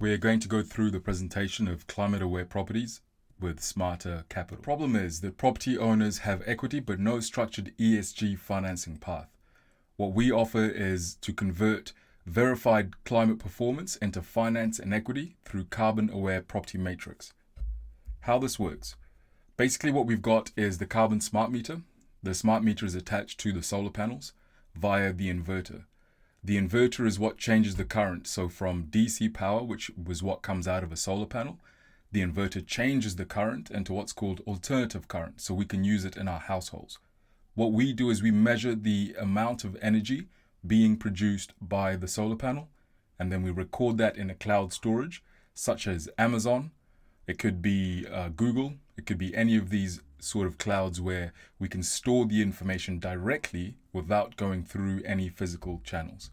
We're going to go through the presentation of climate-aware properties with smarter capital. Problem is that property owners have equity but no structured ESG financing path. What we offer is to convert verified climate performance into finance and equity through carbon-aware property matrix. How this works. Basically what we've got is the carbon smart meter. The smart meter is attached to the solar panels via the inverter. The inverter is what changes the current. So from DC power, which was what comes out of a solar panel, the inverter changes the current into what's called alternative current, so we can use it in our households. What we do is we measure the amount of energy being produced by the solar panel, and then we record that in a cloud storage, such as Amazon. It could be Google. It could be any of these sort of clouds where we can store the information directly without going through any physical channels.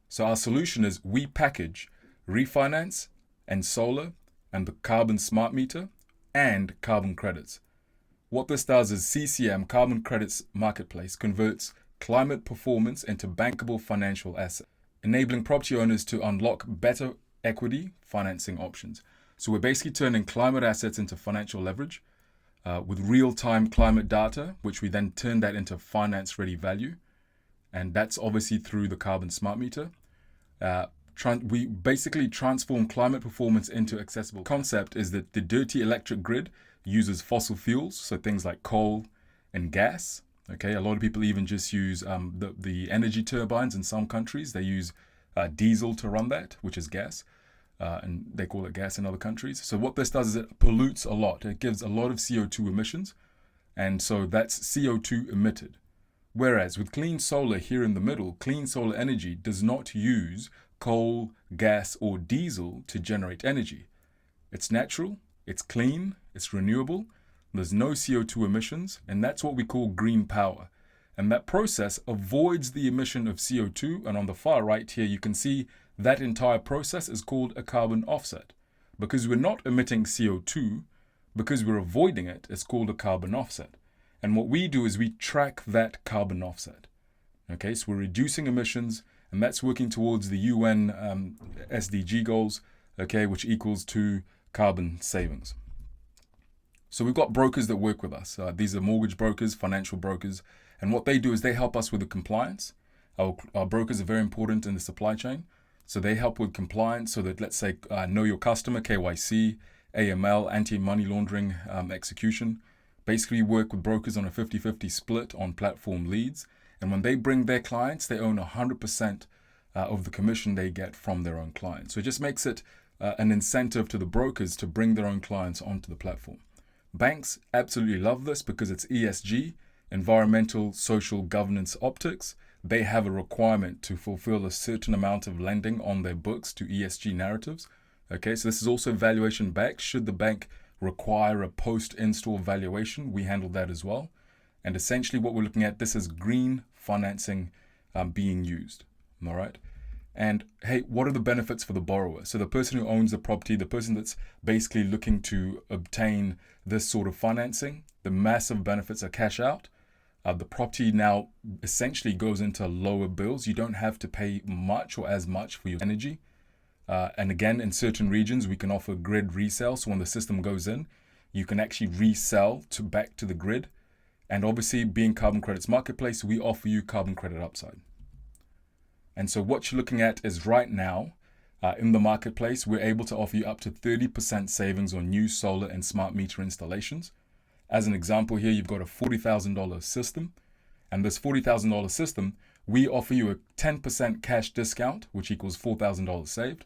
So our solution is we package refinance and solar and the carbon smart meter and carbon credits. What this does is CCM, Carbon Credits Marketplace, converts climate performance into bankable financial assets, enabling property owners to unlock better equity financing options. So we're basically turning climate assets into financial leverage with real-time climate data, which we then turn that into finance-ready value. And that's obviously through the carbon smart meter. We basically transform climate performance into accessible. Concept is that the dirty electric grid uses fossil fuels, so things like coal and gas. Okay, a lot of people even just use the energy turbines in some countries. They use diesel to run that, which is gas. And they call it gas in other countries. So what this does is it pollutes a lot. It gives a lot of CO2 emissions. And so that's CO2 emitted. Whereas with clean solar here in the middle, clean solar energy does not use coal, gas, or diesel to generate energy. It's natural, it's clean, it's renewable, there's no CO2 emissions, and that's what we call green power. And that process avoids the emission of CO2, and on the far right here you can see that entire process is called a carbon offset. Because we're not emitting CO2, because we're avoiding it, it's called a carbon offset. And what we do is we track that carbon offset. Okay, so we're reducing emissions, and that's working towards the UN SDG goals, okay, which equals to carbon savings. So we've got brokers that work with us. These are mortgage brokers, financial brokers, and what they do is they help us with the compliance. Our brokers are very important in the supply chain. So they help with compliance so that, let's say, know your customer, KYC, AML, anti-money laundering execution. Basically, work with brokers on a 50-50 split on platform leads. And when they bring their clients, they own 100% of the commission they get from their own clients. So it just makes it an incentive to the brokers to bring their own clients onto the platform. Banks absolutely love this because it's ESG, environmental, social, governance optics. They have a requirement to fulfill a certain amount of lending on their books to ESG narratives. Okay, so this is also valuation backed. Should the bank require a post-install valuation, we handle that as well. And essentially what we're looking at, this is green financing being used. All right. And hey, what are the benefits for the borrower? So the person who owns the property, the person that's basically looking to obtain this sort of financing, the massive benefits are cash out. The property now essentially goes into lower bills. You don't have to pay much or as much for your energy. And again, in certain regions, we can offer grid resale. So when the system goes in, you can actually resell back to the grid. And obviously, being Carbon Credits Marketplace, we offer you carbon credit upside. And so what you're looking at is right now, in the marketplace, we're able to offer you up to 30% savings on new solar and smart meter installations. As an example here, you've got a $40,000 system, and this $40,000 system, we offer you a 10% cash discount, which equals $4,000 saved.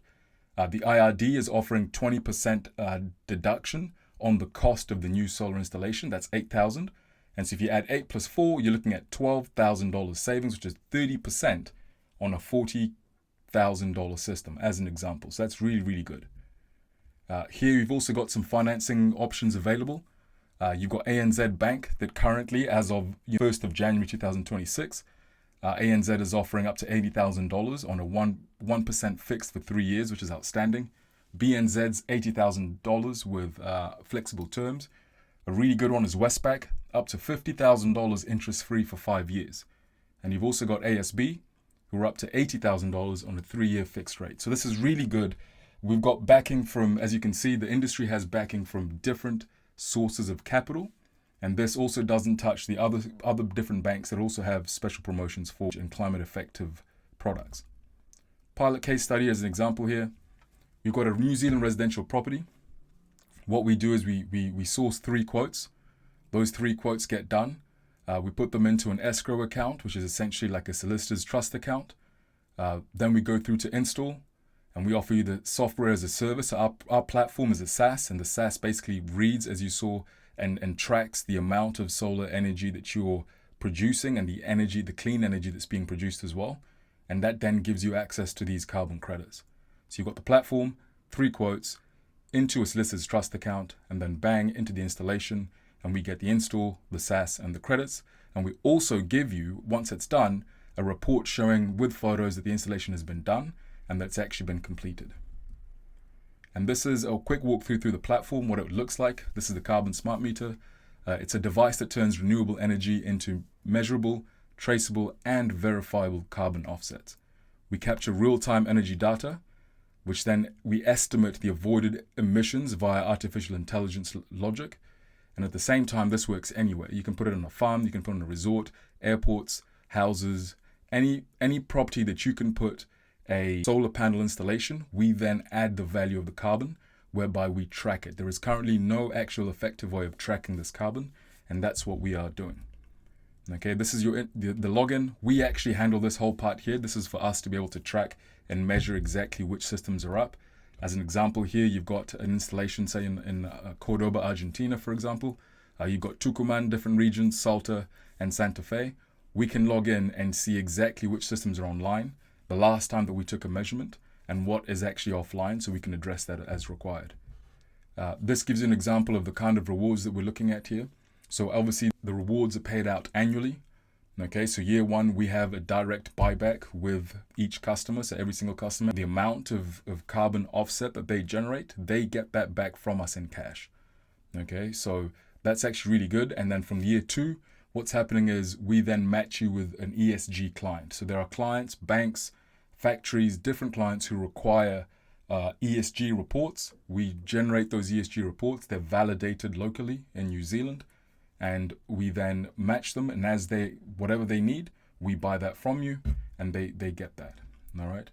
The IRD is offering 20% deduction on the cost of the new solar installation. That's $8,000. And so if you add 8 plus 4, you're looking at $12,000 savings, which is 30% on a $40,000 system, as an example. So that's really, really good. Here, you've also got some financing options available. You've got ANZ Bank that currently, as of 1st of January 2026, ANZ is offering up to $80,000 on a 1% fixed for 3 years, which is outstanding. BNZ's $80,000 with flexible terms. A really good one is Westpac, up to $50,000 interest-free for 5 years. And you've also got ASB, who are up to $80,000 on a 3-year fixed rate. So this is really good We've got backing from, as you can see, the industry has backing from different sources of capital. And this also doesn't touch the other different banks that also have special promotions for and climate effective products. Pilot case study as an example here. We've got a New Zealand residential property. What we do is we source 3 quotes. Those 3 quotes get done. We put them into an escrow account, which is essentially like a solicitor's trust account. Then we go through to install, and we offer you the software as a service. Our platform is a SaaS, and the SaaS basically reads, as you saw, and tracks the amount of solar energy that you're producing and the clean energy that's being produced as well. And that then gives you access to these carbon credits. So you've got the platform, 3 quotes, into a solicitor's trust account, and then bang, into the installation, and we get the install, the SaaS, and the credits. And we also give you, once it's done, a report showing with photos that the installation has been done and that it's actually been completed. And this is a quick walkthrough through the platform, what it looks like. This is the Carbon Smart Meter. It's a device that turns renewable energy into measurable, traceable, and verifiable carbon offsets. We capture real-time energy data, which then we estimate the avoided emissions via artificial intelligence logic. And at the same time, this works anywhere. You can put it on a farm, you can put it on a resort, airports, houses, any property that you can put a solar panel installation. We then add the value of the carbon, whereby we track it. There is currently no actual effective way of tracking this carbon, and that's what we are doing. Okay, this is the login. We actually handle this whole part here. This is for us to be able to track and measure exactly which systems are up. As an example here, you've got an installation, say in Cordoba, Argentina, for example. You've got Tucumán, different regions, Salta, and Santa Fe. We can log in and see exactly which systems are online, the last time that we took a measurement, and what is actually offline, so we can address that as required. This gives you an example of the kind of rewards that we're looking at here. So obviously the rewards are paid out annually. Okay, so year 1, we have a direct buyback with each customer. So every single customer, the amount of carbon offset that they generate, they get that back from us in cash. Okay, so that's actually really good. And then from year 2, what's happening is we then match you with an ESG client. So there are clients, banks, factories, different clients who require ESG reports. We generate those ESG reports. They're validated locally in New Zealand. And we then match them, and as whatever they need, we buy that from you, and they get that. All right.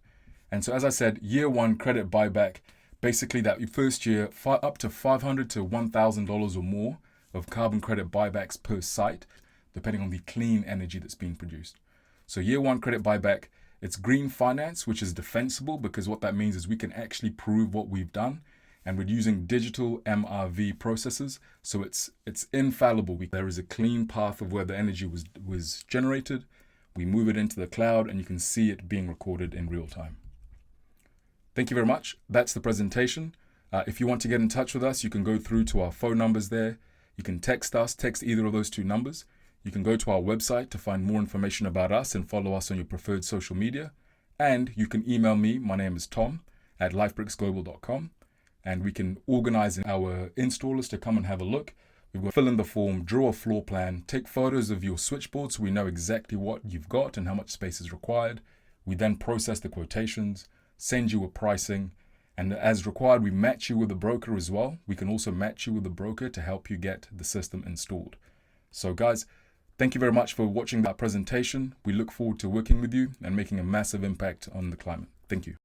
And so, as I said, year 1 credit buyback, basically that first year, up to $500 to $1,000 or more of carbon credit buybacks per site, depending on the clean energy that's being produced. So year 1 credit buyback, it's green finance, which is defensible, because what that means is we can actually prove what we've done. And we're using digital MRV processes, so it's infallible. There is a clean path of where the energy was generated. We move it into the cloud, and you can see it being recorded in real time. Thank you very much. That's the presentation. If you want to get in touch with us, you can go through to our phone numbers there. You can text us, text either of those 2 numbers. You can go to our website to find more information about us and follow us on your preferred social media. And you can email me. My name is Tom at lifebricksglobal.com. And we can organize our installers to come and have a look. We've got to fill in the form, draw a floor plan, take photos of your switchboard so we know exactly what you've got and how much space is required. We then process the quotations, send you a pricing, and as required, we match you with a broker as well. We can also match you with a broker to help you get the system installed. So guys, thank you very much for watching that presentation. We look forward to working with you and making a massive impact on the climate. Thank you.